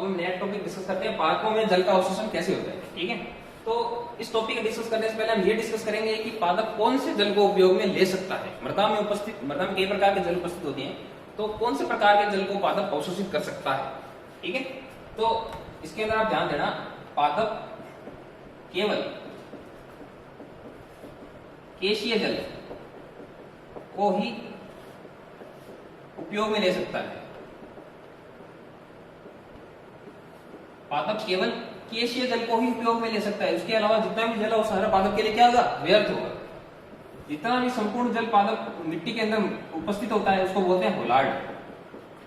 अब हम नया टॉपिक डिस्कस करते हैं, पादपों में जल का अवशोषण कैसे होता है। ठीक है, तो इस टॉपिक को डिस्कस करने से पहले हम ये डिस्कस करेंगे कि पादप कौन से जल को उपयोग में ले सकता है। मृदा में कई प्रकार के जल उपस्थित होती हैं, तो कौन से प्रकार के जल को पादप अवशोषित कर सकता है। ठीक है, तो इसके अंदर आप ध्यान देना, पादप केवल केशीय जल को ही उपयोग में ले सकता है। पादप केवल केशीय जल को ही उपयोग में ले सकता है, उसके अलावा जितना भी जल है वो सारा पादप के लिए क्या होगा, व्यर्थ होगा। जितना भी संपूर्ण जल पादप मिट्टी के अंदर उपस्थित होता है उसको बोलते हैं होलार्ड।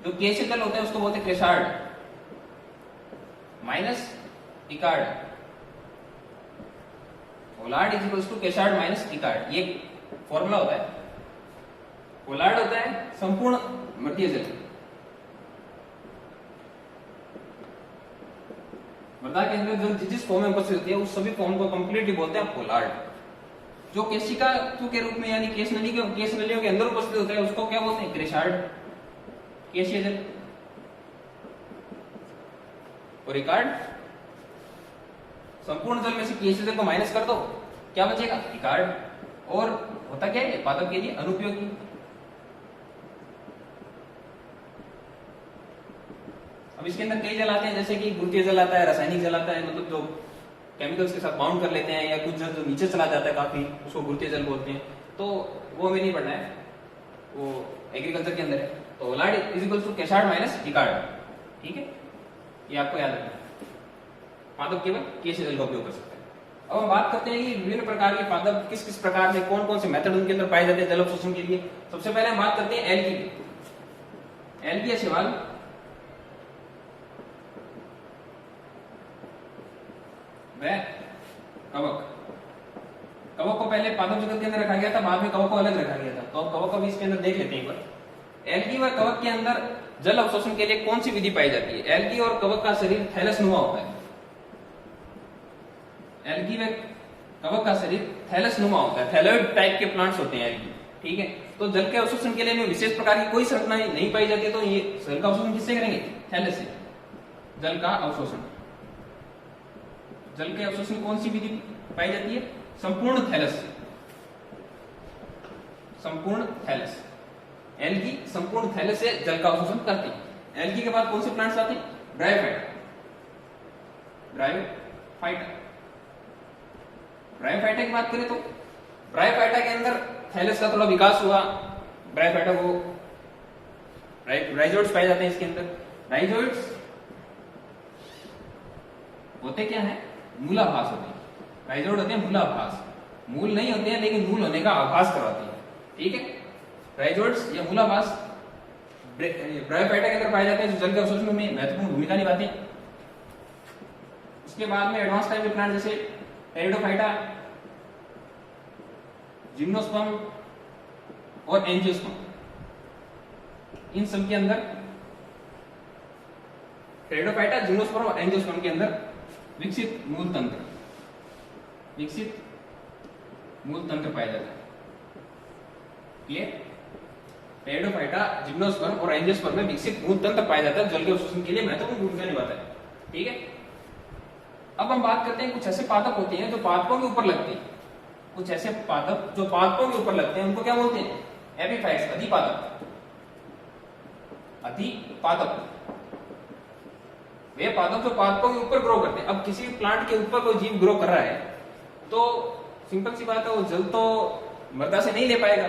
जो केशीय जल होता है उसको बोलते हैं chresard minus echard. Holard is equals to chresard minus echard, ये फॉर्मूला होता है। होलार्ड होता है संपूर्ण मृतीय जल, मृदा के अंदर जो जिस फॉर्म में उपस्थित होती है उस सभी फॉर्म को कंप्लीटली बोलते हैं होलार्ड। जो केशिका के रूप में यानी केश नलियों के अंदर उपस्थित होता है उसको क्या बोलते हैं, क्रेसार्ड केशीय जल। और इकार्ड, संपूर्ण जल में से केशीय जल को माइनस कर दो, क्या बचेगा, इकार्ड। और होता क्या है, पादप के लिए अनुपयोगी। अब इसके अंदर कई जल आते हैं, जैसे कि गुरुत्वीय जल आता है, रासायनिक जल आता है, मतलब जो केमिकल्स के साथ बाउंड कर लेते हैं, या कुछ जल जो नीचे चला जाता है काफी, उसको गुरुत्वीय जल बोलते हैं। तो वो हमें नहीं पढ़ना है, वो एग्रीकल्चर के अंदर है। तो holard is equal to chresard minus echard. ठीक है, ये आपको याद रखना है। पादप केवल केशीय जल का उपयोग कर सकते हैं। अब हम बात करते हैं कि विभिन्न प्रकार के पादप किस किस प्रकार से, कौन कौन से मेथड उनके अंदर पाए जाते हैं जल अवशोषण के लिए। सबसे पहले हम बात करते हैं एल्गी। एल्गी या शैवाल। कवक, कवक को पहले पादप जगत के अंदर रखा गया था, बाद में कवक को अलग रखा गया था। तो अब कवक को भी इसके अंदर देख लेते हैं एक बार। एल्गी व कवक के अंदर जल अवशोषण के लिए कौन सी विधि पाई जाती है। एल्गी और कवक का शरीर थैलसनुमा होता है। एल्गी व कवक का शरीर थैलसनुमा होता है, थैलॉइड टाइप के प्लांट्स होते हैं एल्गी। ठीक है, तो जल के अवशोषण के लिए में विशेष प्रकार की कोई संरचना नहीं पाई जाती है, तो ये जल का अवशोषण किससे करेंगे, थैलस से। जल का अवशोषण, जल के अवशोषण कौन सी विधि पाई जाती है, संपूर्ण थैलस से। संपूर्ण थैलस, एल्गी संपूर्ण थैलस से जल का अवशोषण करती है। एल्गी के बाद कौन से प्लांट्स आते हैं, ब्रायोफाइटा। ब्रायोफाइटा, ब्रायोफाइटा की बात करें तो ब्रायोफाइटा के अंदर थैलस का थोड़ा विकास हुआ। ब्रायोफाइटा को राइजोइड्स पाए जाते हैं इसके अंदर। राइजोइड्स होते क्या है, मूलाभास होते हैं। राइजोइड होते हैं मूलाभास, मूल नहीं होते हैं लेकिन मूल होने का आभास करवाते हैं। ठीक है, राइजोइड्स या मूलाभास ब्रायोफाइटा के अंदर पाए जाते हैं, जो जल के अवशोषण में महत्वपूर्ण भूमिका निभाते हैं। उसके बाद में एडवांस टाइप के प्लांट जैसे पेरिडोफाइटा, जिम्नोस्पर्म और एंजियोस्पर्म, इन सब के अंदर पेरिडोफाइटा, जिम्नोस्पर्म और एंजियोस्पर्म के अंदर विकसित मूल तंत्र पाया जाता है। क्लियर, पेरिडोफाइटा, जिम्नोस्पर्म और एंजियोस्पर्म में विकसित मूल तंत्र पाया जाता है, जल के अवशोषण के लिए महत्वपूर्ण भूमिका निभाता है। ठीक है, अब हम बात करते हैं कुछ ऐसे पादप होते हैं जो पादपों के ऊपर लगते हैं। कुछ ऐसे पादप जो पादपों के ऊपर लगते हैं उनको क्या बोलते हैं, एपिफाइट्स, अधिपादप। अधिपादप वे पादप जो पादपों के ऊपर ग्रो करते हैं। अब किसी प्लांट के ऊपर कोई जीव ग्रो कर रहा है तो सिंपल सी बात है, वो जल तो मृदा से नहीं ले पाएगा।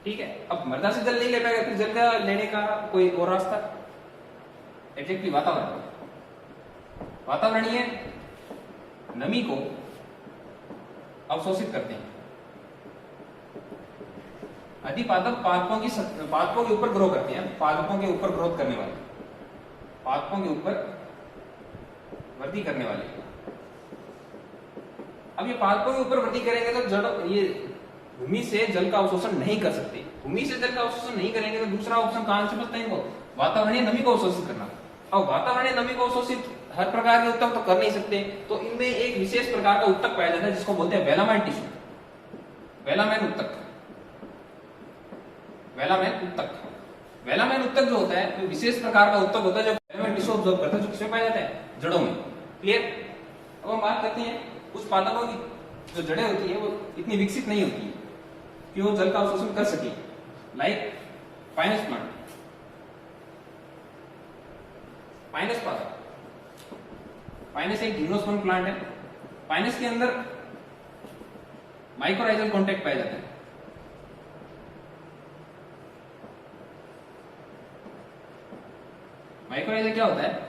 ठीक है, अब मृदा से जल नहीं ले पाएगा, फिर जल का लेने का कोई और रास्ता, एग्जैक्टली वातावरणीय नमी को अवशोषित करते हैं। अधिपादप पादपों के ऊपर ग्रो करते हैं, पादपों के ऊपर ग्रोथ करने वाले, पादपों के ऊपर वृद्धि करने वाले। अब ये पादपों के ऊपर वृद्धि करेंगे तो जड़ ये भूमि से जल का अवशोषण नहीं कर सकते। भूमि से जल का अवशोषण नहीं करेंगे तो दूसरा ऑप्शन कहां से बचता है इनको, वातावरणीय नमी को अवशोषित करना। अब वातावरणीय नमी को अवशोषित हर प्रकार के उत्तक तो कर नहीं सकते, तो इनमें एक विशेष प्रकार का उत्तक पाया जाता है जिसको बोलते हैं वेलामाइन टिश्यू, वेलामाइन उत्तक। वेलामाइन उत्तक जो होता है वो विशेष प्रकार का उत्तक होता है जो टिश्यू ऑब्जॉर्व करता है जो किसमें पाया जाता है, जड़ों में। क्लियर। अब हम बात करते हैं उस पादपों की जो जड़ें होती है वो इतनी विकसित नहीं होती है कि वो जल का अवशोषण कर सके। लाइक पाइनस प्लांट, पाइनस पादप, पाइनस एक जिम्नोस्पर्म प्लांट है। पाइनस के अंदर माइक्रोराइजल कॉन्टैक्ट पाया जाता है। माइक्रोराइजल क्या होता है?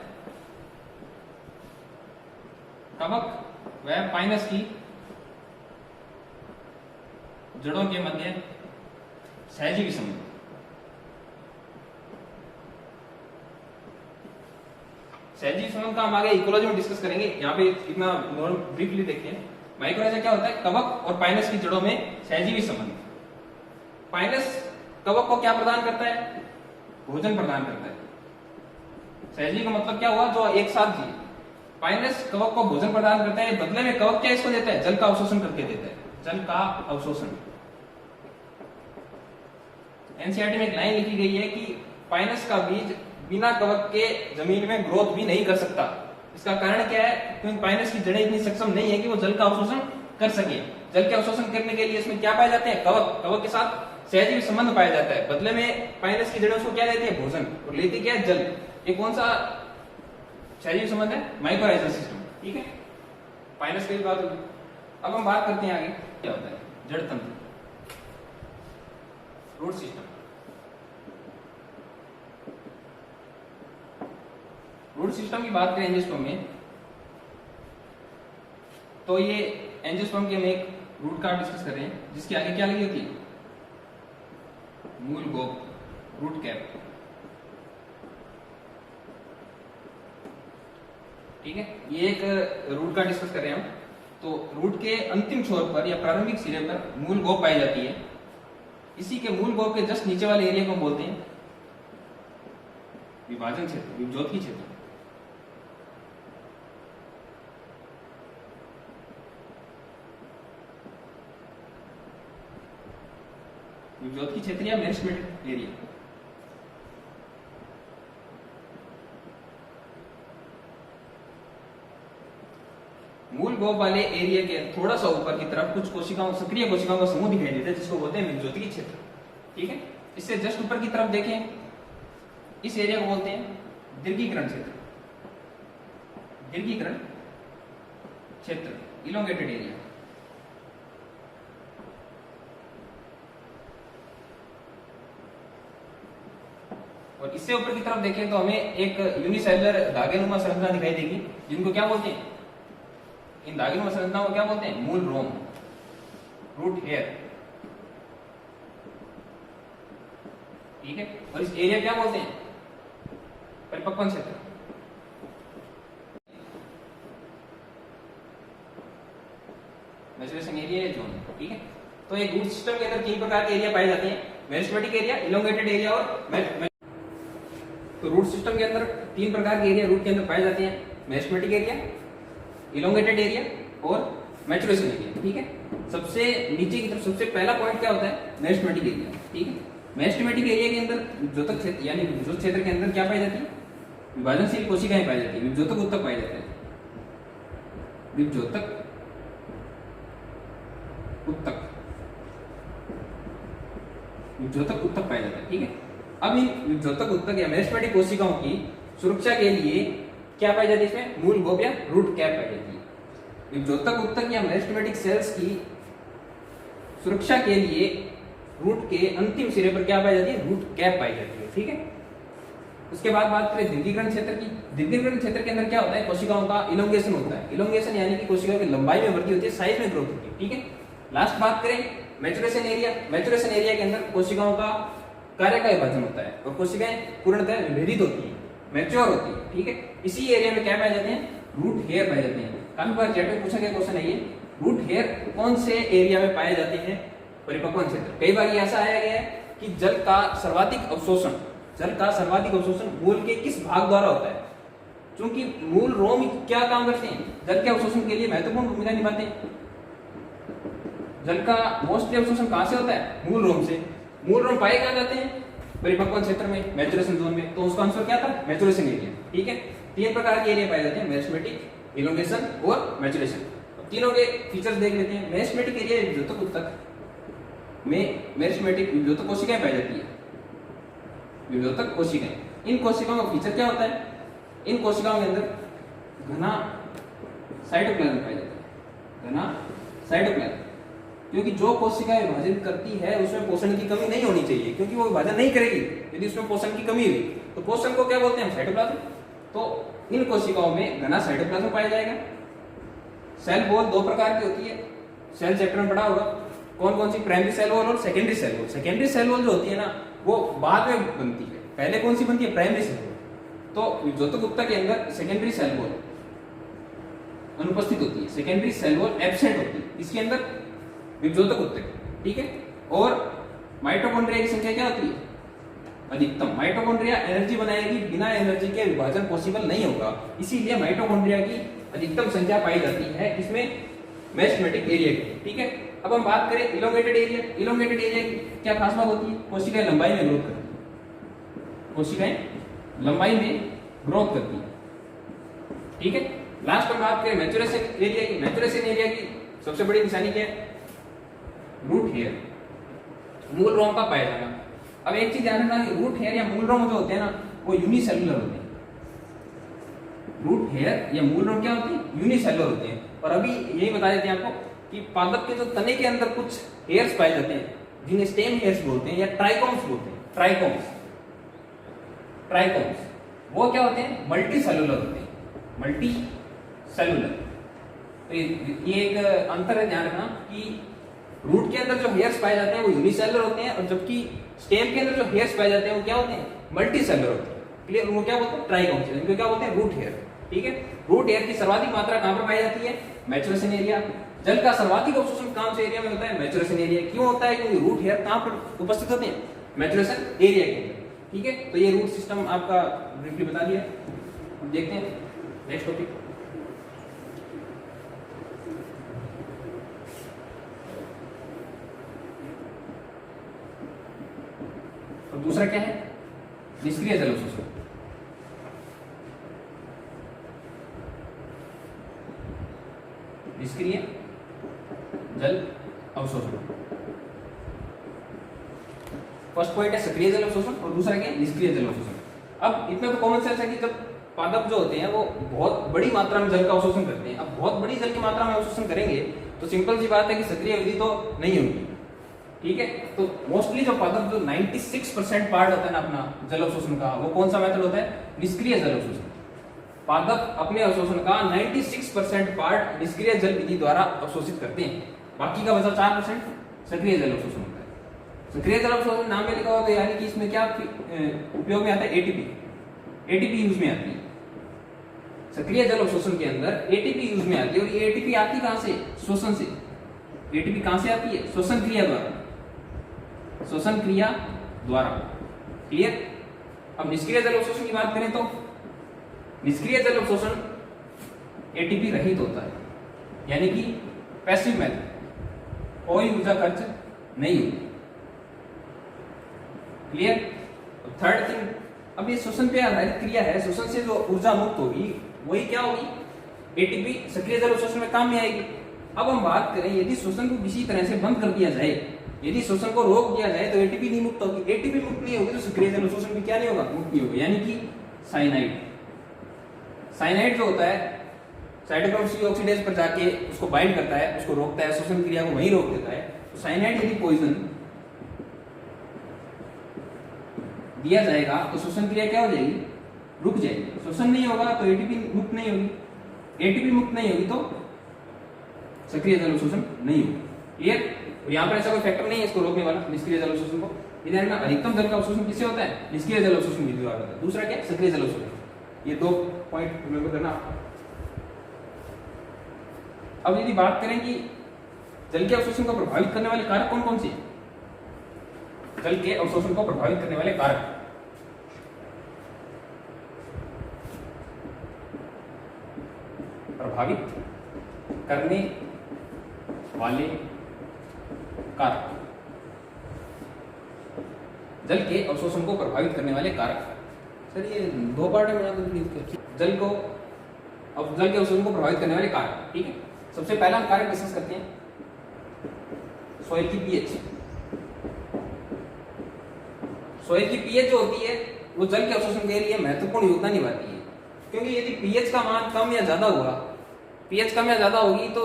कवक व पाइनस की जड़ों के मध्य सहजीवी संबंध। सहजीवी संबंध का हम आगे इकोलॉजी में डिस्कस करेंगे, यहाँ पे इतना ब्रीफली देखिए। माइक्रोराइजा क्या होता है? कवक और पाइनस की जड़ों में सहजीवी संबंध। पाइनस कवक को क्या प्रदान करता है? भोजन प्रदान करता है। सहजीवी का मतलब क्या हुआ? जो एक साथ जिए। पाइनस कवक को भोजन प्रदान करता है, बदले में कवक क्या इसको देता है? जल का अवशोषण करके देता है, जल का अवशोषण। एनसीईआरटी में एक लाइन लिखी गई है कि पाइनस का बीज बिना कवक के जमीन में ग्रोथ भी नहीं कर सकता। इसका कारण क्या है? क्योंकि पाइनस की जड़ें इतनी सक्षम नहीं है कि वो जल का अवशोषण कर सके। जल के अवशोषण करने के लिए इसमें क्या पाए जाते हैं? कवक। कवक के साथ सहजीवी संबंध पाया जाता है, बदले में पाइनस की जड़ें उसको क्या देती है? भोजन। और लेती क्या है? जल। ये कौन सा सहजीवी संबंध है? Mycorrhizal system. ठीक है, पाइनस की बात होगी। अब हम बात करते हैं आगे क्या होता है जड़ तंत्र, रूट सिस्टम। रूट सिस्टम की बात करें एंजियोस्पर्म में, तो ये एंजियोस्पर्म की हम एक रूट कार्ड डिस्कस कर रहे हैं जिसके आगे क्या लगी होती है? मूल गोप, रूट कैप। ठीक है, ये एक रूट कार्ड डिस्कस कर रहे हैं हम। तो रूट के अंतिम छोर पर या प्रारंभिक सिरे पर मूल गोप पाई जाती है। इसी के मूल गोप के जस्ट नीचे वाले एरिया को बोलते हैं विभाजन क्षेत्र, विभज्योति क्षेत्र। विभज्योति क्षेत्र या मेरिस्टेमेटिक एरिया। मूल गोप वाले एरिया के थोड़ा सा ऊपर की तरफ कुछ कोशिकाओं, सक्रिय कोशिकाओं का समूह दिखाई देता है जिसको बोलते हैं विभज्योति क्षेत्र। ठीक है, इससे जस्ट ऊपर की तरफ देखें, इस एरिया को बोलते हैं दीर्घीकरण क्षेत्र। दीर्घीकरण क्षेत्र, इलोंगेटेड एरिया। और इससे ऊपर की तरफ देखें तो हमें एक यूनिसेलुलर धागेनुमा संरचना दिखाई देगी जिनको क्या बोलते हैं? इन धागेनुमा संरचनाओं को क्या बोलते हैं? मूल रोम, रूट हेयर। ठीक है, और इस एरिया क्या बोलते हैं? परिपक्वन क्षेत्र। मैचुरेशन एरिया या जोन। ठीक है, तो एक रूट सिस्टम के अंदर 3 प्रकार के एरिया पाए जाते हैं, मेरिस्टेमेटिक एरिया, इलोंगेटेड एरिया और तो रूट सिस्टम के अंदर 3 प्रकार के एरिया रूट के अंदर पाए जाते हैं, मेरिस्टेमेटिक एरिया, इलोंगेटेड एरिया और मैचुरेशन एरिया। ठीक है, सबसे नीचे की तरफ सबसे पहला पॉइंट क्या होता है? Meristematic area. ठीक है, मेरिस्टेमेटिक एरिया के अंदर विभज्योतक क्षेत्र यानी विभज्योत क्षेत्र के अंदर क्या पाई जाती है? विभाजनशील कोशिकाएं पाई जाती है, विभज्योतक उत्तक पाए जाते हैं, विभज्योतक उत्तक, विभज्योतक उत्तक पाए जाते हैं। ठीक है, अब इन विभज्योतक उत्तक या मेरिस्टेमेटिक कोशिकाओं की सुरक्षा के लिए क्या पाई जाती है? इसमें मूल गोप या रूट कैप पाई जाती है। विभज्योतक उत्तक या मेरिस्टेमेटिक सेल्स की सुरक्षा के लिए रूट के अंतिम सिरे पर क्या पाई जाती है? रूट कैप पाई जाती है। ठीक है, उसके बाद बात करें दीर्घीकरण क्षेत्र की। दीर्घीकरण क्षेत्र के अंदर क्या होता है? कोशिकाओं का इलोंगेशन होता है। इलोंगेशन यानी कि कोशिकाओं की लंबाई में वृद्धि होती है, साइज में ग्रोथ होती है। ठीक है, लास्ट बात करें मैचुरेशन एरिया। मैचुरेशन एरिया के अंदर कोशिकाओं का कार्य का विभाजन होता है और कोशिकाएं पूर्णतः विभेदित होती है, मैच्योर होती है। ठीक है, इसी एरिया में क्या पाए जाते हैं? रूट हेयर पाए जाते हैं। काफी बार जेट में पूछा गया क्वेश्चन है ये, रूट हेयर कौन से एरिया में पाए जाते हैं? परिपक्वन क्षेत्र। कई बार ये ऐसा आया गया है कि जल का सर्वाधिक अवशोषण, जल का सर्वाधिक अवशोषण मूल के किस भाग द्वारा होता है? क्योंकि मूल रोम क्या काम करते हैं? जल के अवशोषण के लिए महत्वपूर्ण भूमिका निभाते हैं। जल का मोस्टली अवशोषण कहां से होता है? मूल रोम से। मूल रोम पाए कहां जाते हैं? परिपक्वन क्षेत्र में, मैचुरेशन जोन में। तो उसका आंसर क्या था? Maturation area. ठीक है। तीन प्रकार के एरिया पाए जाते हैं, मेरिस्टेमेटिक, इलोंगेशन और मैचुरेशन। तीनों के फीचर्स देख लेते हैं। मेरिस्टेमेटिक एरिया विभ्योतक ऊतक में मेरिस्टेमेटिक विभ्योतक कोशिकाएं पाई जाती है, विभ्योतक कोशिकाएं। इन कोशिकाओं का फीचर क्या होता है? इन कोशिकाओं के अंदर घना साइटोप्लाज्म पाया जाता है, घना साइटोप्लाज्म। क्योंकि जो कोशिका विभाजित करती है उसमें पोषण की कमी नहीं होनी चाहिए, क्योंकि वो विभाजन नहीं करेगी यदि उसमें पोषण की कमी हुई। तो पोषण को क्या बोलते हैं हम? साइटोप्लाज्म। तो इन कोशिकाओं में घना साइटोप्लाज्म पाया जाएगा। सेल वॉल दो प्रकार की होती है, सेल चैप्टर में पढ़ा होगा। कौन कौन सी? प्राइमरी सेल वॉल और secondary cell wall. Secondary cell wall जो होती है ना वो बाद में बनती है, पहले कौन सी बनती है? Primary cell wall. तो विभ्योतक ऊतक के अंदर सेकेंडरी सेल वॉल अनुपस्थित होती है, सेकेंडरी सेल वॉल एब्सेंट होती है इसके अंदर विभ्योतक ऊतक, ठीक है। और माइटोकॉन्ड्रिया की संख्या क्या होती है? अधिकतम। माइटोकॉन्ड्रिया एनर्जी बनाएगी, बिना एनर्जी के विभाजन पॉसिबल नहीं होगा, इसीलिए माइटोकॉन्ड्रिया की अधिकतम संख्या पाई जाती है इसमें मेरिस्टेमेटिक एरिया की, ठीक है। अब हम बात करें इलोंगेटेड एरिया। इलोंगेटेड एरिया की क्या खास बात होती है? कोशिकाएं लंबाई में ग्रोथ करती है, कोशिकाएं लंबाई में ग्रोथ करती है, ठीक है। लास्ट हम बात करें मैचुरेशन एरिया की। मैचुरेशन एरिया की सबसे बड़ी निशानी क्या है? रूट हेयर, मूल रोम का पाया जाना। अब एक चीज ध्यान रखना कि रूट हेयर या मूल रोम जो होते हैं ना वो यूनिसेलुलर होते हैं। रूट हेयर या मूल रोम क्या होती है? यूनिसेलुलर होते हैं। और अभी यही बता देते हैं आपको कि पादप के जो तने के अंदर कुछ हेयर्स पाए जाते हैं जिन्हें स्टेम हेयर्स बोलते हैं या ट्राइकोम्स बोलते हैं। ट्राइकोम्स, ट्राइकोम्स वो क्या होते हैं? मल्टी सेलुलर होते हैं, मल्टी सेलुलर। तो ये एक अंतर है, ध्यान रखना कि रूट के अंदर जो हेयर्स पाए जाते हैं वो यूनिसेलुलर होते हैं और जबकि स्टेम के अंदर जो हेयर्स पाए जाते हैं वो क्या होते हैं? मल्टी सेलुलर होते हैं। क्लियर? वो क्या बोलते हैं? ट्राइकोम्स, इनको क्या बोलते हैं? रूट हेयर, ठीक है। रूट हेयर की सर्वाधिक मात्रा कहां पर पाई जाती है? Maturation area. जल का सर्वाधिक अवशोषण कौन से एरिया में होता है? Maturation area. क्यों होता है? क्योंकि रूट हेयर कहां पर उपस्थित होते हैं? मैचुरेशन एरिया के अंदर, ठीक है। तो ये रूट सिस्टम आपका ब्रीफली बता दिया। अब देखते हैं नेक्स्ट टॉपिक। और दूसरा क्या है? निष्क्रिय जल अवशोषण। निष्क्रिय जल अवशोषण। फर्स्ट पॉइंट है सक्रिय जल अवशोषण और दूसरा क्या है? निष्क्रिय जल अवशोषण। अब इतना तो कॉमन सेंस है कि जब पादप जो होते हैं वो बहुत बड़ी मात्रा में जल का अवशोषण करते हैं। अब बहुत बड़ी जल की मात्रा में अवशोषण करेंगे तो सिंपल सी बात है कि सक्रिय विधि तो नहीं होगी, ठीक है। तो मोस्टली जो पादप जो 96% पार्ट होता है ना अपना जल अवशोषण का, वो कौन सा मेथड होता है? निष्क्रिय जल अवशोषण। पादप अपने अवशोषण का 96% पार्ट निष्क्रिय जल विधि द्वारा अवशोषित करते हैं, बाकी का बचा 4% सक्रिय जल अवशोषण होता है। सक्रिय जल अवशोषण नाम में लिखा हुआ तो यानी कि इसमें क्या उपयोग में आता है? एटीपी, एटीपी यूज में आती है। सक्रिय जल अवशोषण के अंदर एटीपी यूज में आती है। और ये एटीपी आती कहां से? शोषण से। एटीपी कहां से आती है? श्वसन क्रिया द्वारा, श्वसन क्रिया द्वारा। क्लियर? अब निष्क्रिय जल अवशोषण की बात करें तो निष्क्रिय जल अवशोषण एटीपी रहित होता है, यानी कि पैसिव मेथड, कोई ऊर्जा खर्च नहीं होती। क्लियर? थर्ड थिंग, अब ये श्वसन पे आधारित क्रिया है, श्वसन से जो ऊर्जा मुक्त होगी वही क्या होगी? एटीपी सक्रिय जल अवशोषण में काम में आएगी। अब हम बात करें यदि श्वसन को किसी तरह से बंद कर दिया जाए, यदि श्वसन को रोक दिया जाए तो एटीपी नहीं मुक्त होगी। एटीपी मुक्त नहीं होगी तो सक्रिय जल अवशोषण भी क्या नहीं होगा? मुक्त नहीं होगा, यानी कि साइनाइड। साइनाइड जो होता है साइटोक्रोम सी ऑक्सीडेज पर जाके उसको बाइंड करता है, उसको रोकता है, श्वसन क्रिया को वहीं रोक देता है। तो साइनाइड यदि पॉइजन दिया जाएगा तो श्वसन क्रिया क्या हो जाएगी? रुक जाएगी। श्वसन नहीं होगा तो एटीपी मुक्त नहीं होगी, एटीपी मुक्त नहीं होगी तो सक्रिय जल अवशोषण नहीं होगा। क्लियर? यहाँ पर ऐसा कोई फैक्टर नहीं है इसको रोकने वाला निष्क्रिय जल अवशोषण को। इधर ना अधिकतम जल का अवशोषण किससे होता है? निष्क्रिय जल अवशोषण विधि द्वारा होता है। दूसरा क्या? सक्रिय जल अवशोषण। ये दो पॉइंट रिमेंबर करना। अब यदि बात करें कि जल के अवशोषण को प्रभावित करने वाले कारक कौन कौन से? जल के अवशोषण को प्रभावित करने वाले कारक, प्रभावित करने वाले कारक, जल के अवशोषण को प्रभावित करने वाले कारक सर ये 2 पार्ट में बना दो प्लीज। जल को, अब जल के अवशोषण को प्रभावित करने वाले कारक, ठीक है। सबसे पहला हम कारक डिस्कस करते हैं सॉइल की पीएच। सॉइल की पीएच जो होती है वो जल के अवशोषण के लिए महत्वपूर्ण योगदान निभाती है, क्योंकि यदि पीएच का मान कम या ज्यादा हुआ, पीएच कम या ज्यादा होगी तो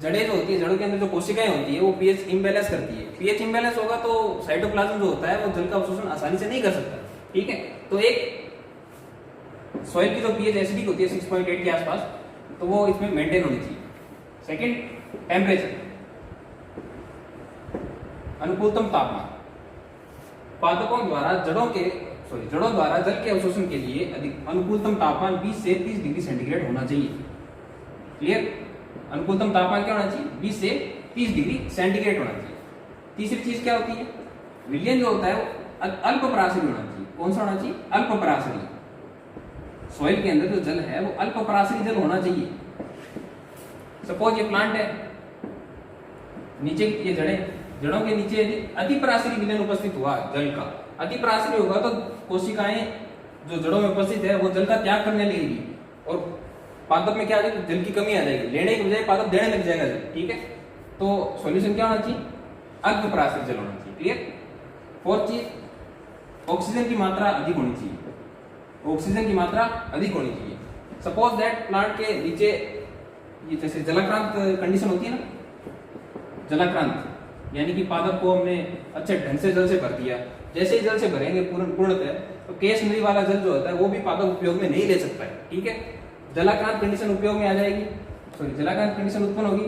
जड़ें जो होती है, जड़ों के अंदर जो कोशिकाएं होती है वो पीएच इम्बैलेंस करती है। पीएच इम्बैलेंस होगा तो साइटोप्लाज्म जो होता है वो जल का अवशोषण आसानी से नहीं कर सकता, ठीक है। तो एक सॉइल की जो पीएच एसिडिक होती है 6.8 के आसपास, तो वो इसमें मेंटेन होनी चाहिए। सेकंड, टेम्परेचर, अनुकूलतम तापमान। पादपों द्वारा जड़ों द्वारा जल के अवशोषण के लिए अधिक अनुकूलतम तापमान 20 से 30 डिग्री सेंटीग्रेड होना चाहिए। क्लियर? अनुकूलतम तापमान क्या होना चाहिए? 20 से 30 डिग्री सेंटीग्रेड होना चाहिए। तीसरी चीज क्या होती है? विलयन जो होता है वो अल्प पराशरी होना चाहिए। कौन सा होना चाहिए? अल्प पराशरी। सॉइल के अंदर जो जल है वो अल्प पराशरी जल होना चाहिए। सपोज ये प्लांट है, नीचे ये जड़ों के नीचे यदि अति पराशरी विलयन उपस्थित हुआ जल का, अति पराशरी होगा तो कोशिकाएं जो जड़ों में उपस्थित है वो जल का त्याग करने लगेगी और पादप में क्या आ जाएगी? जल की कमी आ जाएगी। लेने की बजाय पादप देने लग जाएगा जल, ठीक है। तो सॉल्यूशन क्या होना चाहिए? अल्प पराशरी जल होना चाहिए। क्लियर? फोर्थ चीज, ऑक्सीजन की मात्रा अधिक होनी चाहिए। ऑक्सीजन की मात्रा अधिक होनी चाहिए। सपोज दैट प्लांट के नीचे ये जैसे जलाक्रांत कंडीशन होती है ना, जलाक्रांत यानी कि पादप को हमने अच्छे ढंग से जल से भर दिया। जैसे ही जल से भरेंगे पूर्णतः, तो केस नली वाला जल जो होता है वो भी पादप उपयोग में नहीं ले सकता है, ठीक है। जलाक्रांत कंडीशन उपयोग में आ जाएगी, जलाक्रांत कंडीशन उत्पन्न होगी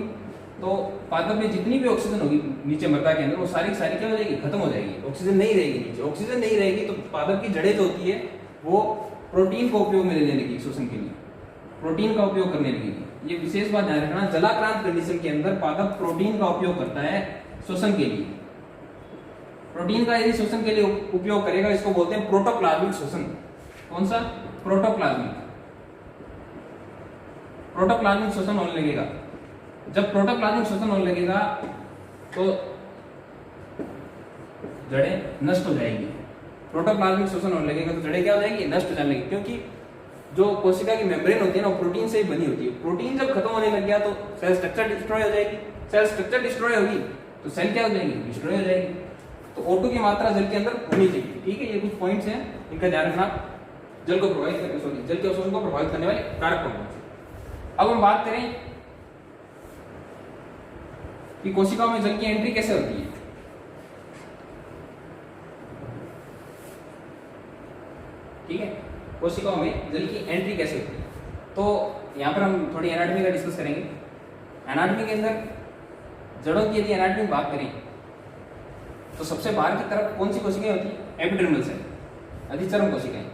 तो पादप में जितनी भी ऑक्सीजन होगी नीचे मृदा के अंदर वो सारी क्या हो जाएगी? खत्म हो जाएगी। ऑक्सीजन नहीं रहेगी नीचे। ऑक्सीजन नहीं रहेगी तो पादप की जड़ें जो होती है वो प्रोटीन को उपयोग में लेने लगेगी, शोषण के लिए प्रोटीन का उपयोग करने लगेगी। ये विशेष बात ध्यान रखना, जलाक्रांत कंडीशन के अंदर पादप प्रोटीन का उपयोग करता है शोषण के लिए। प्रोटीन का यदि शोषण के लिए उपयोग करेगा, इसको बोलते हैं प्रोटोप्लाज्मिक शोषण। कौन सा? प्रोटोप्लाज्मिक। प्रोटोप्लाज्मिक शोषण होने लगेगा। जब प्रोटोप्लाज्मिक शोषण होने लगेगा तो जड़ें नष्ट हो जाएगी। प्रोटोप्लाज्मिक शोषण होने लगेगा तो जड़ें क्या हो जाएगी? नष्ट हो जाने लगेगी, क्योंकि जो कोशिका की मेम्ब्रेन होती है ना वो प्रोटीन से ही बनी होती है। प्रोटीन जब खत्म होने लग गया तो सेल स्ट्रक्चर डिस्ट्रॉय हो जाएगी। सेल स्ट्रक्चर डिस्ट्रॉय होगी तो सेल क्या हो जाएगी? डिस्ट्रॉय हो जाएगी। तो O2 की मात्रा जल के अंदर होनी चाहिए, ठीक है। ये कुछ पॉइंट्स हैं, इनका ध्यान रखना। जल को प्रभावित करने जल के अवशोषण को प्रभावित करने वाले कारक कौन से। अब हम बात करें कि कोशिकाओं में जल की एंट्री कैसे होती है। ठीक है, कोशिकाओं में जल की एंट्री कैसे होती है। तो यहाँ पर हम थोड़ी एनाटॉमी का डिस्कस करेंगे। एनाटॉमी के अंदर जड़ों की यदि एनाटॉमी की बात करें तो सबसे बाहर की तरफ कौन सी कोशिकाएं होती है? एपिडर्मल सेल, अधिचर्म कोशिकाएं।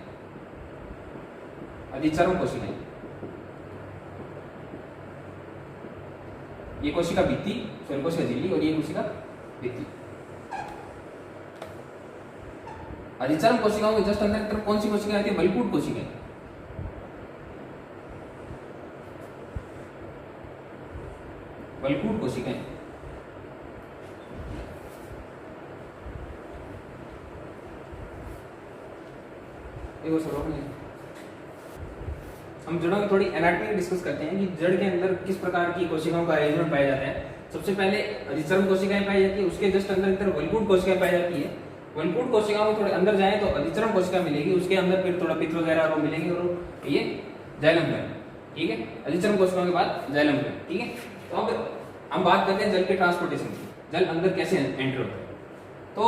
अधिचर्म कोशिकाएं, ये कोशिका भित्ति, कोशिका झिल्ली और ये कोशिका भित्ति। अधिचर्म कोशिकाओं के जस्ट अंदर की तरफ कौन सी कोशिकाएं आती है? बलकूट कोशिकाएं। बलकूट कोशिकाएं। हम जड़ों की थोड़ी एनाटॉमी डिस्कस करते हैं कि जड़ के अंदर किस प्रकार की कोशिकाओं का अरेंजमेंट पाया जाता है। सबसे पहले अधिचर्म कोशिकाएं पाई जाती है, उसके जस्ट अंदर की तरफ बलकूट कोशिकाएं पाई जाती है। बलकूट कोशिकाओं में थोड़े अंदर जाए तो अधिचर्म कोशिका मिलेगी, उसके अंदर फिर थोड़ा पित्र वगैरह वो मिलेंगे और ये जाइलम फ्लोएम, ठीक है। अधिचर्म कोशिकाओं के बाद जाइलम फ्लोएम, ठीक है। तो अब हम बात करते हैं जल के ट्रांसपोर्टेशन की, जल अंदर कैसे एंटर होता है। तो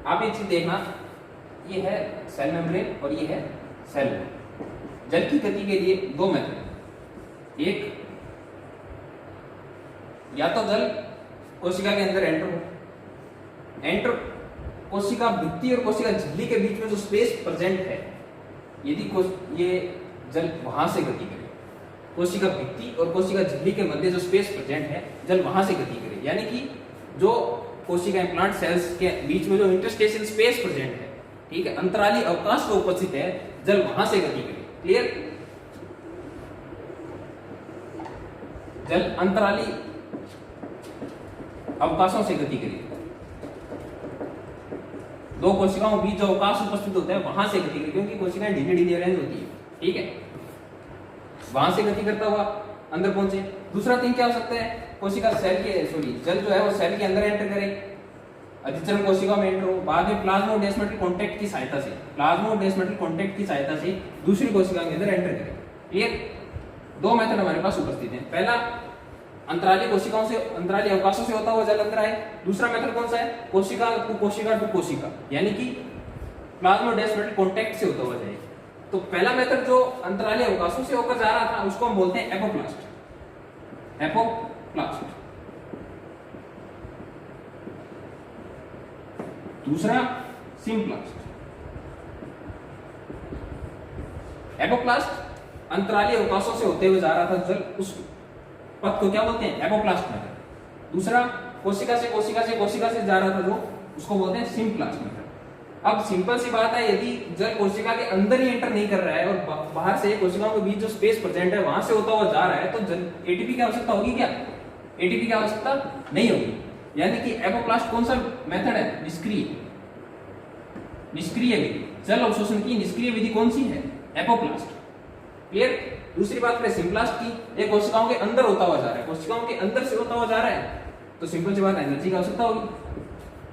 आप ये चीज देखना, ये है सेल मेम्ब्रेन और ये है सेल वॉल। जल की गति के लिए दो मेथड है। एक, या तो जल कोशिका के अंदर एंटर कोशिका भित्ति और कोशिका झिल्ली के बीच में जो स्पेस प्रेजेंट है, यदि ये जल वहां से गति करे, कोशिका भित्ति और कोशिका झिल्ली के मध्य जो स्पेस प्रेजेंट है, जल वहां से गति करे, यानी कि जो कोशिका प्लांट सेल्स के बीच में जो इंटरस्टेशियल स्पेस प्रेजेंट है, ठीक है, अंतराली अवकाश जो उपस्थित है, जल वहां से गति करे। क्लियर? जल अंतराली अवकाशों से गति करे। दो कोशिकाओं के बीच जो अवकाश उपस्थित होता है वहां से गति करेगी, क्योंकि कोशिकाएं ढीली ढीली अरेंज होती है, ठीक है, वहां से गति करता हुआ अंदर पहुंचे। दूसरा थिंग क्या हो सकता है, कोशिका सेल के जल जो है वो सेल के अंदर एंटर करे, अधिचरण कोशिका में एंटर हो, बाद में प्लाज्मोडेस्माटिक कांटेक्ट की सहायता से दूसरी कोशिका के अंदर एंटर करे। क्लियर? दो मेथड हमारे पास उपस्थित हैं। पहला अंतराली कोशिकाओं से, अंतराली अवकाशों से होता हुआ जल अंदर आए। दूसरा मेथड कौन सा है, कोशिका टू कोशिका, यानी कि प्लाज्मोडेस्माटिक कांटेक्ट से होता हुआ जाए। तो पहला मेथड जो अंतराली अवकाशों से होकर जा रहा था उसको हम बोलते हैं एपोप्लास्ट। दूसरा सिम्प्लास्ट। एपोप्लास्ट अंतराली अवकाशों से होते हुए जा रहा था जल, उस पथ को क्या बोलते हैं, एपोप्लास्ट मेथड। दूसरा कोशिका से जा रहा था जो, उसको बोलते हैं सिम्प्लास्ट मेथड। अब सिंपल सी बात है, यदि जल कोशिका के अंदर ही एंटर नहीं कर रहा है और बाहर से कोशिकाओं के बीच जो स्पेस प्रेजेंट है वहां से होता हुआ जा रहा है, तो जल एटीपी की आवश्यकता होगी क्या? एटीपी की आवश्यकता नहीं होगी। यानी कि एपोप्लास्ट कौन सा मेथड है, निष्क्रिय विधि। जल अवशोषण की निष्क्रिय विधि कौन सी है, एपोप्लास्ट। क्लियर? दूसरी बात करें सिम्प्लास्ट की, ये कोशिकाओं के अंदर होता हुआ जा रहा है, कोशिकाओं के अंदर से होता हुआ जा रहा है, तो सिंपल सी बात है एनर्जी की आवश्यकता होगी।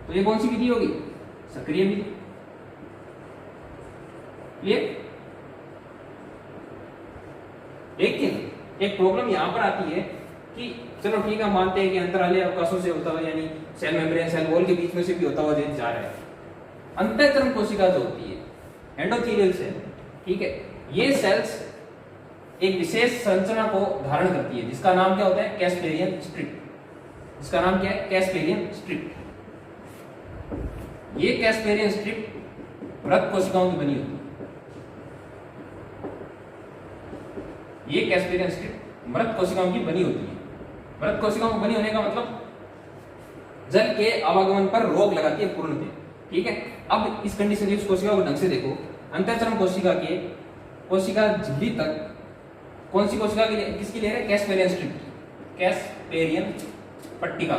तो ये कौन सी विधि होगी, सक्रिय विधि। क्लियर? लेकिन एक प्रॉब्लम यहां पर आती है कि चलो ठीक है, मानते हैं कि अंतरालीय अवकाशों से होता हुआ, यानी सेल मेम्ब्रेन सेल वॉल के बीच में से भी होता हुआ जा रहा है। अंतःचरण कोशिका जो होती है, एंडोथेलियल सेल, ठीक है, ये सेल्स एक विशेष संरचना को धारण करती है जिसका नाम क्या होता है, कैस्पेरियन स्ट्रिप। इसका नाम क्या है, कैस्पेरियन स्ट्रिप। ये कैस्पेरियन स्ट्रिप मृत कोशिकाओं की बनी होती है। ये कैस्पेरियन स्ट्रिप मृत कोशिकाओं की बनी होती है। मृत कोशिकाओं की बनी होने का मतलब जल के आवागमन पर रोक लगाती है पूर्णतः, ठीक है। अब इस कंडीशन में कोशिका को ढंग से देखो, अंतःचरण कोशिका झिल्ली तक कौन सी कोशिका की, किसकी ले रहे हैं, कैस्पेरियन स्ट्रिप, कैस्पेरियन पट्टिका,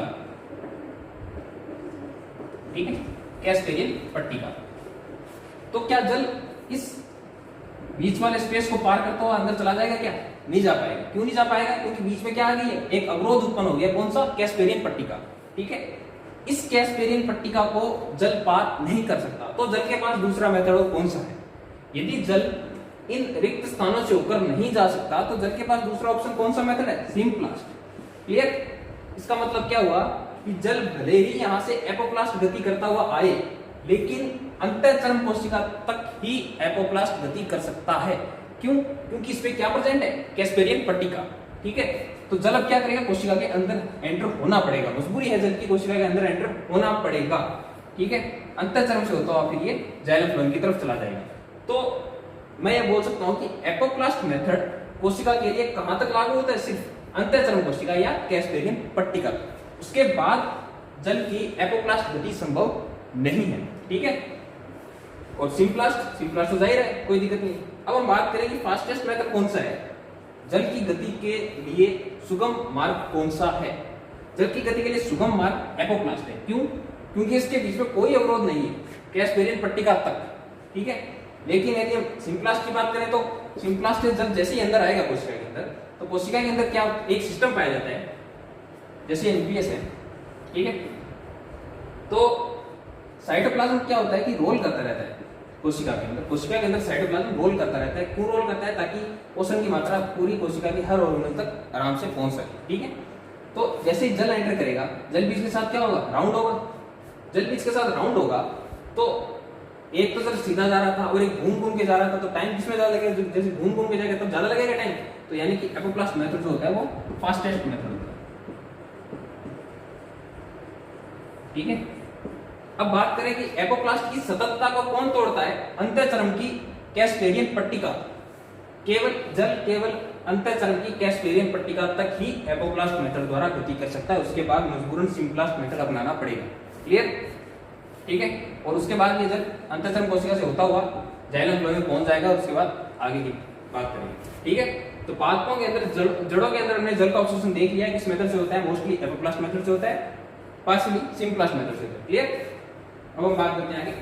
ठीक है, कैस्पेरियन पट्टिका। तो क्या जल इस बीच वाले स्पेस को पार करता हुआ अंदर चला जाएगा क्या? नहीं जा पाएगा। क्यों नहीं जा पाएगा? क्योंकि बीच में क्या आ गई है, एक अवरोध उत्पन्न हो गया। कौन सा? कैस्पेरियन पट्टिका, ठीक है। इस कैस्पेरियन पट्टिका को जल पार नहीं कर सकता। तो जल के पास दूसरा मेथड कौन सा है? यदि जल इन रिक्त स्थानों से होकर नहीं जा सकता तो जल के पास दूसरा ऑप्शन कौन सा मेथड है? सिम्प्लास्ट। क्लियर? इसका मतलब क्या हुआ कि जल भले ही यहां से एपोप्लास्ट गति करता हुआ आए, लेकिन अंतःचरण कोशिका तक ही एपोप्लास्ट गति कर सकता है। क्यों? क्योंकि इस पे क्या प्रेजेंट है, कैस्पेरियन पट्टिका, ठीक है। तो जल अब क्या करेगा, कोशिका के अंदर एंटर होना पड़ेगा, मजबूरी है जल की कोशिका के अंदर एंटर होना पड़ेगा, ठीक है। अंतःचरण से होता हुआ फिर ये जाइलम फ्लोएम की तरफ चला जाएगा। तो मैं ये बोल सकता हूं कि एपोप्लास्ट मेथड कोशिका के लिए कहां तक लागू होता है? सिर्फ अंतःचरण कोशिका या कैस्पेरियन पट्टिका। उसके बाद जल की एपोप्लास्ट गति संभव नहीं है, ठीक है। और सिम्प्लास्ट तो जाहिर है, कोई दिक्कत नहीं। अब हम बात करें कि फास्टेस्ट मेथड कौन सा है, जल की गति के लिए सुगम मार्ग कौन सा है? जल की गति के लिए सुगम मार्ग एपोप्लास्ट है। क्यों? क्योंकि इसके बीच में कोई अवरोध नहीं है कैस्पेरियन पट्टिका तक, ठीक है। लेकिन यदि हम सिम्प्लास्ट की बात करें तो सिम्प्लास्ट जल जैसे ही अंदर आएगा कोशिका के अंदर, तो कोशिका के अंदर क्या एक सिस्टम पाया जाता है, जैसे न्यूक्लियस है, ठीक है। तो साइटोप्लाज्म क्या होता है कि रोल करता रहता है कोशिका के अंदर। कोशिका के अंदर साइटोप्लाज्म रोल करता रहता है। क्यों रोल करता है? ताकि पोषण की मात्रा पूरी कोशिका की हर ऑर्गेनल तक आराम से पहुंच सके, ठीक है। तो जैसे ही जल एंटर करेगा, जल बीज के साथ क्या होगा, राउंड होगा। जल बीज के साथ राउंड होगा तो एक तो जल सीधा जा रहा था और एक घूम के जा रहा था, तो टाइम किसमें ज्यादा लगेगा? जैसे घूम के जाएगा तब ज्यादा लगेगा टाइम। तो यानी कि एपोप्लास्ट मेथड जो होता है वो फास्टेस्ट मेथड होता है, ठीक है। अब बात करें कि एपोप्लास्ट की सततता को कौन तोड़ता है? अंतःचरण की कैस्पेरियन पट्टिका। केवल अंतःचरण की कैस्पेरियन पट्टिका तक ही एपोप्लास्ट मेथड द्वारा गति कर सकता है। उसके बाद मजबूरन सिम्प्लास्ट मेथड अपनाना पड़ेगा। क्लियर? ठीक है। और उसके बाद ये जल अंतःचरण कोशिका से होता हुआ जाइलम फ्लोएम में पहुंच जाएगा। उसके बाद आगे की बात करेंगे, ठीक है। तो पादपों के अंदर जड़ों के अंदर हमने जल का अवशोषण देख लिया है, किस मेथड से होता है, मोस्टली एपोप्लास्ट मेथड से होता है, पार्शियली सिम्प्लास्ट मेथड से होता है। क्लियर? अब हम बात करते हैं आगे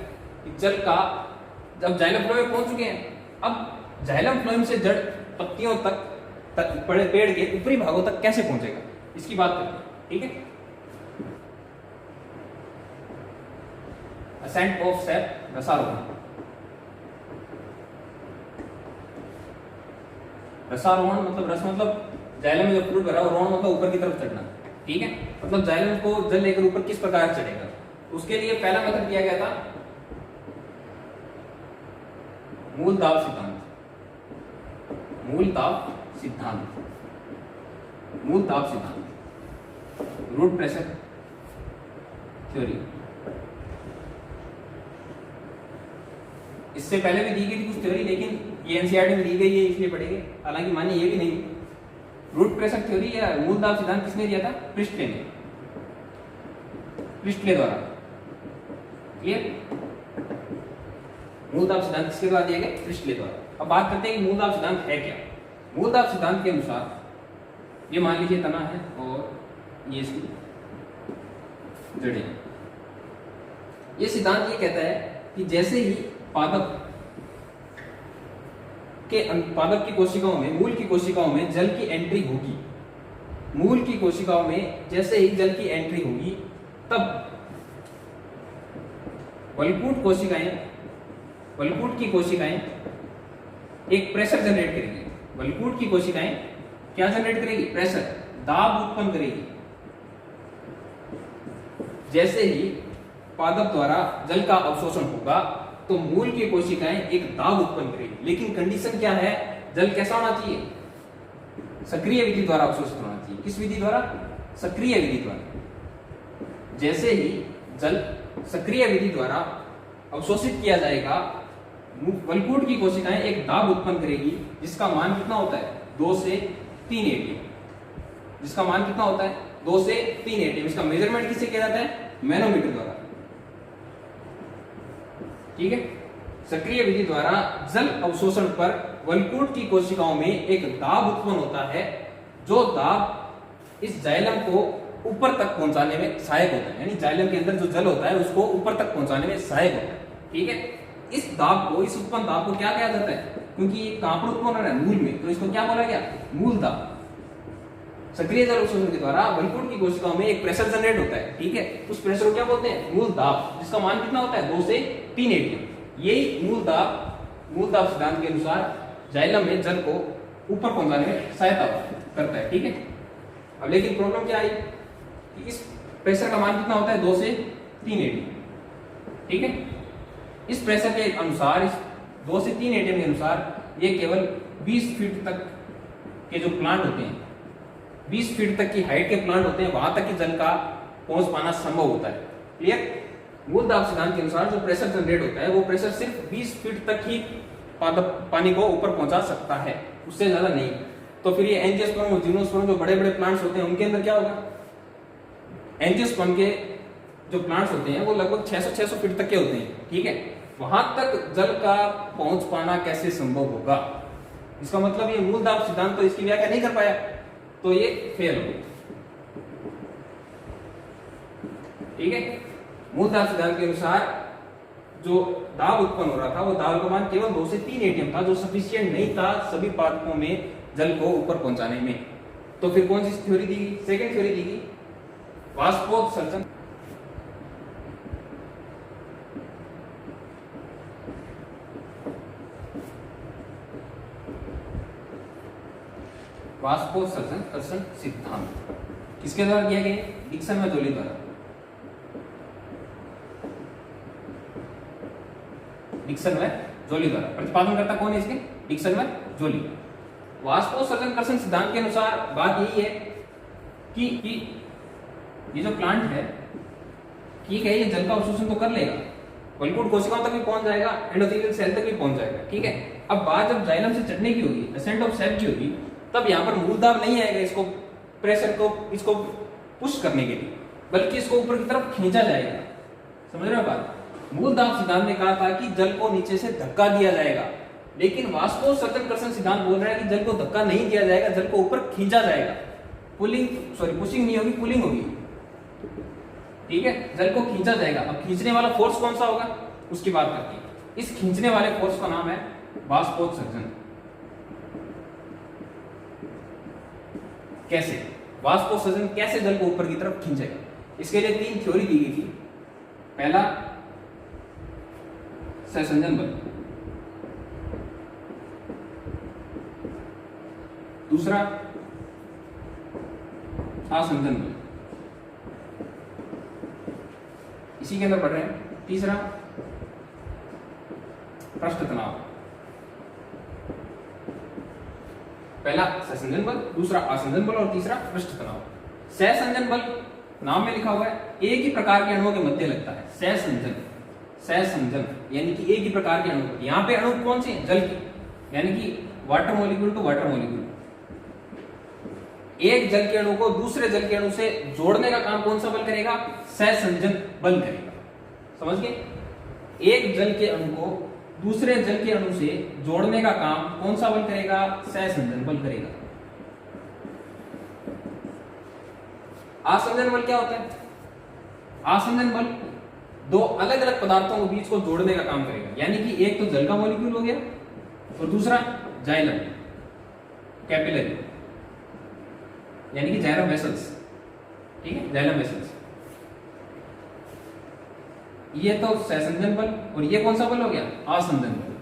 कि जल का जब जाइलम फ्लोएम में पहुंच चुके हैं, अब जाइलम फ्लोएम से जड़ पत्तियों तक पेड़ के ऊपरी भागों तक कैसे पहुंचेगा, इसकी बात करते हैं। ठीक है, असेंट ऑफ सेप, रसारोहण। रसारोहण मतलब रस मतलब जाइलम में जो फ्लूइड भरा, रोहण मतलब ऊपर की तरफ चढ़ना। ठीक है, मतलब जाइलम को जल लेकर ऊपर किस प्रकार चढ़ेगा, उसके लिए पहला मेथड दिया गया था मूल दाब सिद्धांत। मूल दाब सिद्धांत, मूल दाब सिद्धांत, रूट प्रेशर थ्योरी। इससे पहले भी दी गई थी कुछ थ्योरी, लेकिन ये एनसीईआरटी में दी गई है इसलिए पढ़ेंगे। हालांकि मानिए ये भी नहीं। रूट प्रेशर थ्योरी या मूल दाब सिद्धांत किसने दिया था? प्रिस्टले ने, प्रिस्टले द्वारा। क्लियर? मूल दाब सिद्धांत किसके द्वारा दिए गए? प्रिस्टले द्वारा। अब बात करते हैं कि मूल दाब सिद्धांत है क्या। मूल दाब सिद्धांत के अनुसार ये मान लीजिए तना है और ये इसकी जड़ें। ये सिद्धांत ये कहता है कि जैसे ही पादप की कोशिकाओं में, मूल की कोशिकाओं में जल की एंट्री होगी, मूल की कोशिकाओं में जैसे ही जल की एंट्री होगी, तब वल्कूट की कोशिकाएं एक प्रेशर जनरेट करेगी। वल्कूट की कोशिकाएं क्या जनरेट करेगी? प्रेशर, दाब उत्पन्न करेगी। जैसे ही पादप द्वारा जल का अवशोषण होगा तो मूल की कोशिकाएं एक दाब उत्पन्न करेगी। लेकिन कंडीशन क्या है? जल कैसा होना चाहिए? सक्रिय विधि द्वारा अवशोषित होना चाहिए। किस विधि द्वारा? सक्रिय विधि द्वारा। जैसे ही जल सक्रिय विधि द्वारा अवशोषित किया जाएगा, वल्कूट की कोशिकाएं एक दाब उत्पन्न करेगी जिसका मान कितना होता है? 2 से 3 एटीएम। जिसका मान कितना होता है? 2 से 3 एटीएम। इसका मेजरमेंट किससे किया जाता है? मैनोमीटर द्वारा। ठीक है, सक्रिय विधि द्वारा जल अवशोषण पर वल्कूट की कोशिकाओं में एक दाब उत्पन्न होता है, जो दाब इस जाइलम को ऊपर तक पहुंचाने में सहायक होता है। यानी जाइलम के अंदर जो जल होता है उसको ऊपर तक पहुंचाने में सहायक होता है। ठीक है, इस दाब को, इस उत्पन्न दाब को क्या कहा जाता है? क्योंकि ये कहां पर उत्पन्न हो रहा है? मूल में, तो इसको क्या बोला गया? मूल दाब। सक्रिय जल अवशोषण के द्वारा वल्कूट की कोशिकाओं में एक प्रेशर जनरेट होता है। ठीक है, उस प्रेशर को क्या बोलते हैं? मूल दाब, जिसका मान कितना होता है? 2 से 3 एटीएम। यही मूल दाब सिद्धांत के अनुसार जाइलम में जल को ऊपर पहुंचाने में सहायता करता है। ठीक है, अब लेकिन प्रॉब्लम क्या आई कि इस प्रेशर का मान कितना होता है? 2 से 3 एटीएम। ठीक है, इस प्रेशर के अनुसार, इस 2 से 3 एटीएम के अनुसार ये केवल 20 फीट तक के जो प्लांट होते हैं, 20 फीट तक की हाइट के प्लांट होते हैं, वहां तक की जल का पहुंच पाना संभव होता है। क्लियर? मूल दाब सिद्धांत के अनुसार जो प्रेशर जनरेट होता है वो प्रेशर सिर्फ 20 फीट तक ही पानी को ऊपर पहुंचा सकता है, उससे ज्यादा नहीं। तो फिर ये एंजियोस्पर्म और जिम्नोस्पर्म जो बड़े बड़े प्लांट्स होते हैं उनके अंदर क्या होगा? एंजियोस्पर्म के जो प्लांट्स होते हैं वो लगभग 600 फीट तक के होते हैं। ठीक है, वहां तक जल का पहुंच पाना कैसे संभव होगा? इसका मतलब ये मूल दाब सिद्धांत तो इसकी व्याख्या नहीं कर पाया, तो ये फेल हो गया। ठीक है, मूल दाब सिद्धांत के अनुसार जो दाब उत्पन्न हो रहा था वो दाब का मान केवल 2 से 3 एटीएम था, जो सफिशिएंट नहीं था सभी पादपों में जल को ऊपर पहुंचाने में। तो फिर कौन सी थ्योरी दी गई? सेकंड थ्योरी दी गई, वाष्पोत्सर्जन। वाष्पोत्सर्जन कर्षण सिद्धांत किसके द्वारा किया गया? डिक्सन व जोली द्वारा। डिक्सन व जोली द्वारा। प्रतिपादन करता कौन है इसके? डिक्सन व जोली। वाष्पोत्सर्जन कर्षण सिद्धांत के अनुसार बात यही है कि ये जो प्लांट है, ठीक है, ये जल का अवशोषण तो कर लेगा, वल्कूट कोशिकाओं तक भी पहुंच जाएगा, एंडोथेलियल सेल तक भी पहुंच जाएगा। ठीक है, अब बात जब जाइलम से चढ़ने की होगी, असेंट ऑफ सेप की होगी, तब यहाँ पर मूल दाब नहीं आएगा इसको प्रेशर को इसको पुश करने के लिए, बल्कि इसको ऊपर की तरफ खींचा जाएगा। समझ रहे हो बात? मूल दाब सिद्धांत ने कहा था कि जल को नीचे से धक्का दिया जाएगा, लेकिन वाष्पोत्सर्जन कर्षण सिद्धांत बोल रहा है कि जल को धक्का नहीं दिया जाएगा, जल को ऊपर खींचा जाएगा। पुशिंग नहीं होगी, पुलिंग होगी। ठीक है, जल को खींचा जाएगा। अब खींचने वाला फोर्स कौन सा होगा? उसकी बात करती है। इस खींचने वाले फोर्स का नाम है वाष्पोत्सर्जन। कैसे वाष्पोत्सर्जन, कैसे जल को ऊपर की तरफ खींचेगा? इसके लिए 3 थ्योरी दी गई थी। पहला सहसंजन बल, दूसरा आसंजन बल, इसी के अंदर पढ़ रहे हैं, तीसरा पृष्ठ तनाव। पहला सहसंजन बल, दूसरा आसंजन बल और तीसरा पृष्ठ तनाव। सहसंजन बल नाम में लिखा हुआ है, एक ही प्रकार के अणुओं के मध्य लगता है। सहसंजन, सहसंजन यानी कि एक ही प्रकार के अणु। यहाँ पे अणु कौन से हैं? जल के, यानी कि water molecule to water molecule. एक जल के अणु को दूसरे जल के अणु से जोड़ने का काम कौन सा बल करेगा? सहसंजन बल करेगा। समझ गए? एक जल के अणु को दूसरे जल के अणु से जोड़ने का काम कौन सा बल करेगा? सहसंजन बल करेगा। आसंजन बल क्या होता है? आसंजन बल दो अलग अलग पदार्थों के बीच को जोड़ने का काम करेगा। यानी कि एक तो जल का मॉलिक्यूल हो गया और दूसरा जाइलम, कैपिलरी, यानी कि जाइलम वेसल्स। ठीक है, जाइलम वेसल्स। ये तो सहसंजन बल, और ये कौन सा बल हो गया? आसंजन बल।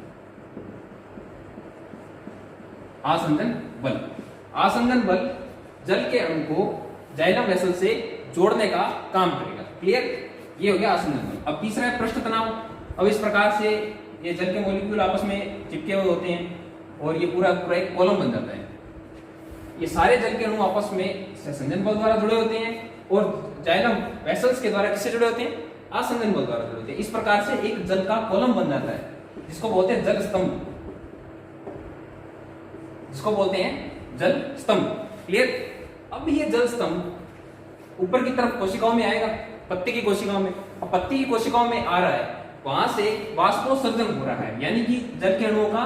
आसंजन बल, आसंजन बल जल के अणु को जाइलम वेसल से जोड़ने का काम करेगा। क्लियर? ये हो गया आसंजन बल। अब तीसरा है पृष्ठ तनाव। अब इस प्रकार से ये जल के मॉलिक्यूल आपस में चिपके हुए होते हैं और ये पूरा पूरा एक कॉलम बन जाता है। ये सारे जल के अणु आपस में सहसंजन बल द्वारा जुड़े होते हैं और जाइलम वेसल्स के द्वारा किससे जुड़े होते हैं? आसंजन बल द्वारा जुड़े होते हैं। इस प्रकार से एक जल का कॉलम बन जाता है, जिसको बोलते हैं जल स्तंभ, जिसको बोलते हैं जल स्तंभ। क्लियर? अब ये जल स्तंभ ऊपर की तरफ कोशिकाओं में आएगा, पत्ती की कोशिकाओं में। अब पत्ती की कोशिकाओं में आ रहा है, वहां से वाष्पोत्सर्जन हो रहा है, यानी कि जल के अणुओं का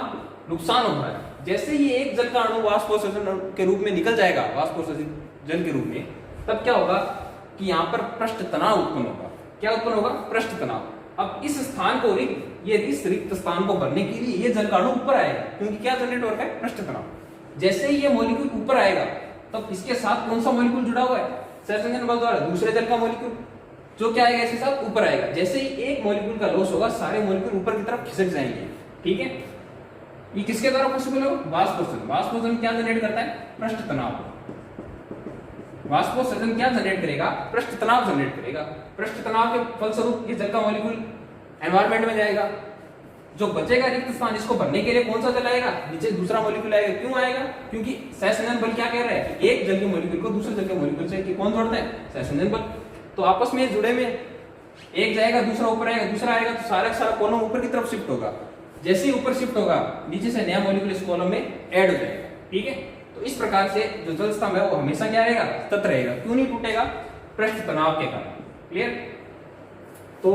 नुकसान हो रहा है। जैसे ही एक जल का अणु वाष्पोत्सर्जन के रूप में निकल जाएगा, वाष्पोत्सर्जित जल के रूप में, तब क्या होगा कि यहाँ पर पृष्ठ तनाव उत्पन्न होगा। क्या उत्पन्न होगा? पृष्ठ तनाव। अब इस स्थान को इस रिक्त स्थान को भरने के लिए ये जल का अणु ऊपर आएगा, क्योंकि क्या जनरेट हो रहा है? पृष्ठ तनाव। जैसे ही ये मॉलिक्यूल ऊपर आएगा, तब इसके साथ कौन सा मॉलिक्यूल जुड़ा हुआ है? सहसंजन बल द्वारा दूसरे जल का मॉलिक्यूल, जो क्या आएगा? इसके साथ ऊपर आएगा। जैसे ही एक मॉलिक्यूल का लॉस होगा, सारे मॉलिक्यूल ऊपर की तरफ खिसक जाएंगे। ठीक है? ये किसके द्वारा पॉसिबल होगा? वाष्पोत्सर्जन। वाष्पोत्सर्जन क्या जनरेट करता है? पृष्ठ तनाव। वाष्पोत्सर्जन क्या जनरेट करेगा? पृष्ठ तनाव जनरेट करेगा। पृष्ठ तनाव के फलस्वरूप ये जल का मॉलिक्यूल एनवायरमेंट में जाएगा। जो बचेगा रिक्त स्थान, इसको भरने के लिए कौन सा जल आएगा? नीचे दूसरा मॉलिक्यूल आएगा। क्यों आएगा? क्योंकि सहसंजन बल क्या कह रहा है? एक जल के मॉलिक्यूल को दूसरे जल के मॉलिक्यूल से कौन जोड़ता है? सहसंजन बल। तो आपस में जुड़े में एक जाएगा, दूसरा ऊपर आएगा, दूसरा आएगा, तो सारा सारा कॉलम ऊपर की तरफ शिफ्ट होगा। जैसे ही ऊपर शिफ्ट होगा, नीचे से नया मॉलिक्यूल इस कॉलम में ऐड हो जाएगा। ठीक है? तो इस प्रकार से जो जल स्तंभ है वो हमेशा क्या रहेगा? तट रहेगा। क्यों नहीं टूटेगा? पृष्ठ तनाव के कारण। क्लियर? तो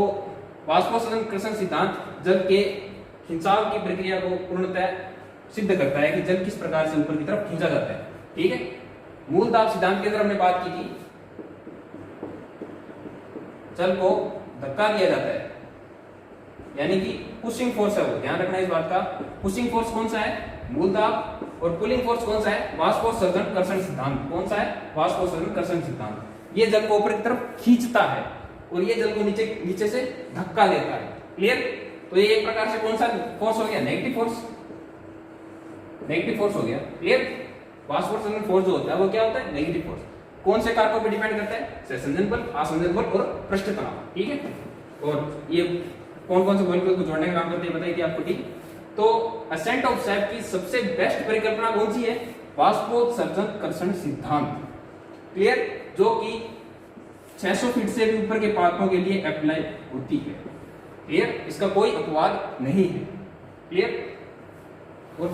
वाष्पोत्सर्जन कर्षण सिद्धांत जल के खिंचाव की प्रक्रिया को पूर्णतः सिद्ध करता है कि जल किस प्रकार से ऊपर की तरफ खींचा जाता है। ठीक है? मूल दाब सिद्धांत के अंदर हमने बात की थी, जल को धक्का दिया जाता है, यानी कि पुशिंग फोर्स है वो। ध्यान रखना इस बात का। पुशिंग फोर्स कौन सा है? मूल दाब। और पुलिंग फोर्स कौन सा है? वाष्पोत्सर्जन कर्षण सिद्धांत। कौन सा है? वाष्पोत्सर्जन कर्षण सिद्धांत। ये जल को ऊपर की तरफ खींचता है और ये जल को नीचे से धक्का देता है। क्लियर? तो ये एक प्रकार से कौन सा फोर्स हो गया? Negative force. नेगेटिव फोर्स हो गया। क्लियर? वाष्पोत्सर्जन फोर्स जो होता है वो क्या होता है? Negative force. कौन से कारकों पर डिपेंड करता है? सहसंजन बल, आसंजन बल और पृष्ठ तनाव। ठीक है? और ये कौन कौन से मॉलिक्यूल को जोड़ने का काम करते हैं बताइए आपको। ठीक? तो असेंट ऑफ सैप की सबसे बेस्ट परिकल्पना कौन सी है? वाष्पोत्सर्जन कर्षण सिद्धांत। क्लियर? जो कि 600 फीट से भी ऊपर के पात्रों के लिए अप्लाई होती है। क्लियर? इसका कोई अपवाद नहीं है। क्लियर? और